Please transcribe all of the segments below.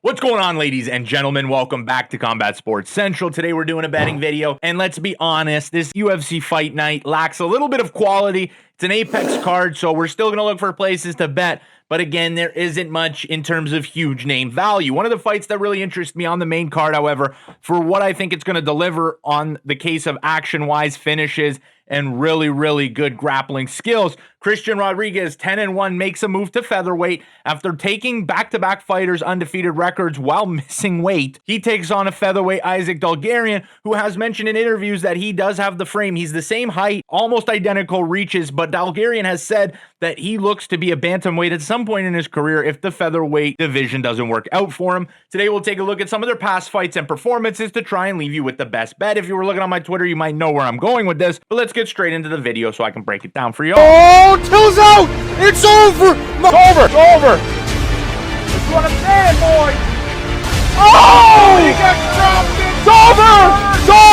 What's going on, ladies and gentlemen? Welcome back to Combat Sports Central. Today we're doing a betting video, and let's be honest, this UFC fight night lacks a little bit of quality. It's an Apex card, so we're still going to look for places to bet. But again, there isn't much in terms of huge name value. One of the fights that really interests me on the main card, however, for what I think it's going to deliver on the case of action-wise finishes and really good grappling skills, Christian Rodriguez, 10-1, makes a move to featherweight after taking back-to-back fighters' undefeated records while missing weight. He takes on a featherweight Isaac Dalgarian, who has mentioned in interviews that he does have the frame. He's the same height, almost identical reaches, but Dalgarian has said that he looks to be a bantamweight at some point in his career if the featherweight division doesn't work out for him. Today, we'll take a look at some of their past fights and performances to try and leave you with the best bet. If you were looking on my Twitter, you might know where I'm going with this, but let's get straight into the video so I can break it down for you all. Oh, Till's out! It's over! It's over! That's what I'm saying, boy! Oh! He got dropped! It's over!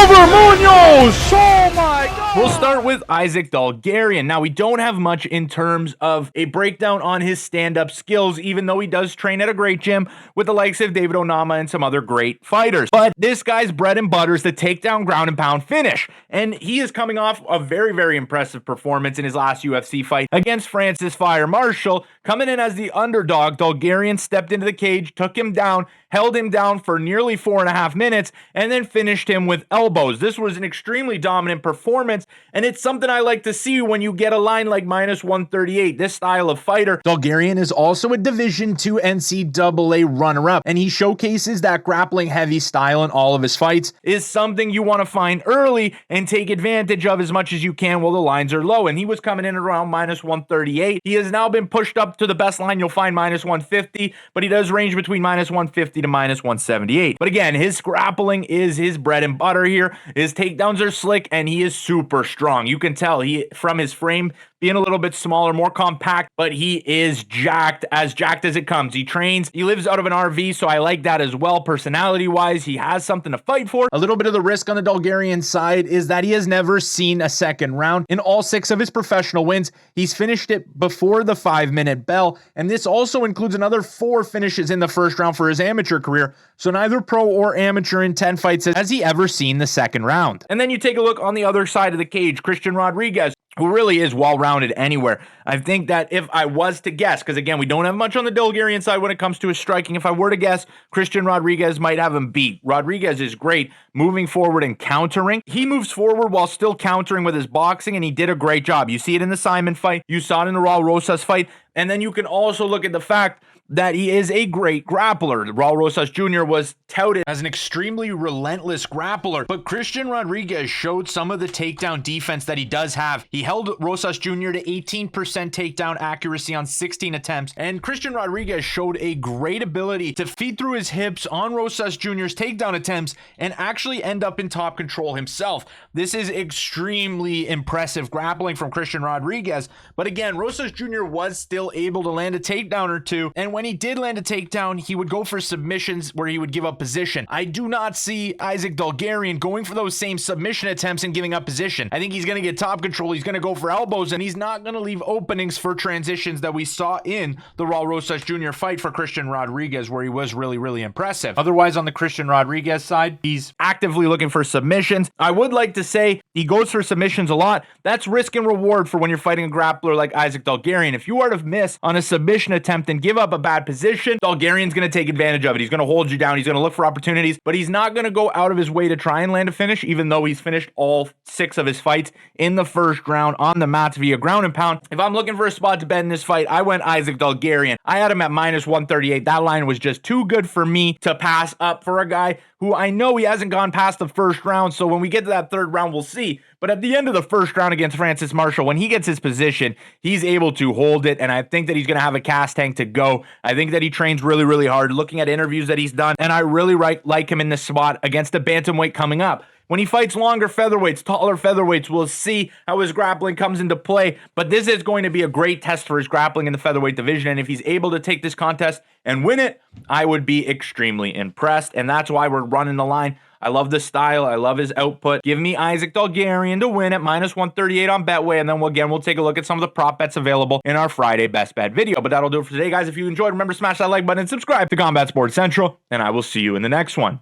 Munoz! Oh my God! We'll start with Isaac Dalgarian. Now, we don't have much in terms of a breakdown on his stand-up skills, even though he does train at a great gym with the likes of David Onama and some other great fighters. But this guy's bread and butter is the takedown ground and pound finish. And he is coming off a very impressive performance in his last UFC fight against Francis Fire Marshall. Coming in as the underdog, Dalgarian stepped into the cage, took him down, held him down for nearly 4.5 minutes, and then finished him with elbows. This was an extremely dominant performance, and it's something I like to see when you get a line like -138. This style of fighter. Dalgarian is also a Division II NCAA runner-up, and he showcases that grappling heavy style in all of his fights. Is something you want to find early and take advantage of as much as you can while the lines are low, and he was coming in around -138. He has now been pushed up to the best line you'll find, -150, but he does range between -150 to -178. But again, his grappling is his bread and butter here. His takedowns are slick, and he is super strong. You can tell from his frame being a little bit smaller, more compact, but he is jacked as it comes. He trains, he lives out of an RV, so I like that as well. Personality-wise, he has something to fight for. A little bit of the risk on the Dalgarian side is that he has never seen a second round. In all 6 of his professional wins, he's finished it before the 5-minute bell, and this also includes another 4 finishes in the first round for his amateur career, so neither pro or amateur in 10 fights has he ever seen the second round. And then you take a look on the other side of the cage, Christian Rodriguez, who really is well-rounded anywhere. I think that if I was to guess, because again, we don't have much on the Dalgarian side when it comes to his striking, if I were to guess, Christian Rodriguez might have him beat. Rodriguez is great moving forward and countering. He moves forward while still countering with his boxing, and he did a great job. You see it in the Simon fight, you saw it in the Raul Rosas fight, and then you can also look at the fact that he is a great grappler. Raul Rosas Jr. was touted as an extremely relentless grappler, but Christian Rodriguez showed some of the takedown defense that he does have. He held Rosas Jr. to 18% takedown accuracy on 16 attempts, and Christian Rodriguez showed a great ability to feed through his hips on Rosas Jr.'s takedown attempts and actually end up in top control himself. This is extremely impressive grappling from Christian Rodriguez, but again, Rosas Jr. was still able to land a takedown or two, and when he did land a takedown, he would go for submissions where he would give up position. I do not see Isaac Dalgarian going for those same submission attempts and giving up position. I think he's going to get top control, he's going to go for elbows, and he's not going to leave openings for transitions that we saw in the Raul Rosas Jr. fight for Christian Rodriguez, where he was really impressive. Otherwise, on the Christian Rodriguez side, he's actively looking for submissions. I would like to say he goes for submissions a lot. That's risk and reward for when you're fighting a grappler like Isaac Dalgarian. If you are to miss on a submission attempt and give up a bad position, Dalgarian's going to take advantage of it. He's going to hold you down. He's going to look for opportunities, but he's not going to go out of his way to try and land a finish, even though he's finished all 6 of his fights in the first round on the mats via ground and pound. If I'm looking for a spot to bet in this fight, I went Isaac Dalgarian. I had him at -138. That line was just too good for me to pass up for a guy who I know he hasn't gone past the first round, so when we get to that third round, we'll see. But at the end of the first round against Francis Marshall, when he gets his position, he's able to hold it, and I think that he's going to have a cast tank to go. I think that he trains really hard, looking at interviews that he's done, and I really like him in this spot against the bantamweight coming up. When he fights longer featherweights, taller featherweights, we'll see how his grappling comes into play. But this is going to be a great test for his grappling in the featherweight division. And if he's able to take this contest and win it, I would be extremely impressed. And that's why we're running the line. I love the style. I love his output. Give me Isaac Dalgarian to win at -138 on Betway. And then we'll take a look at some of the prop bets available in our Friday Best Bet video. But that'll do it for today, guys. If you enjoyed, remember, smash that like button and subscribe to Combat Sports Central. And I will see you in the next one.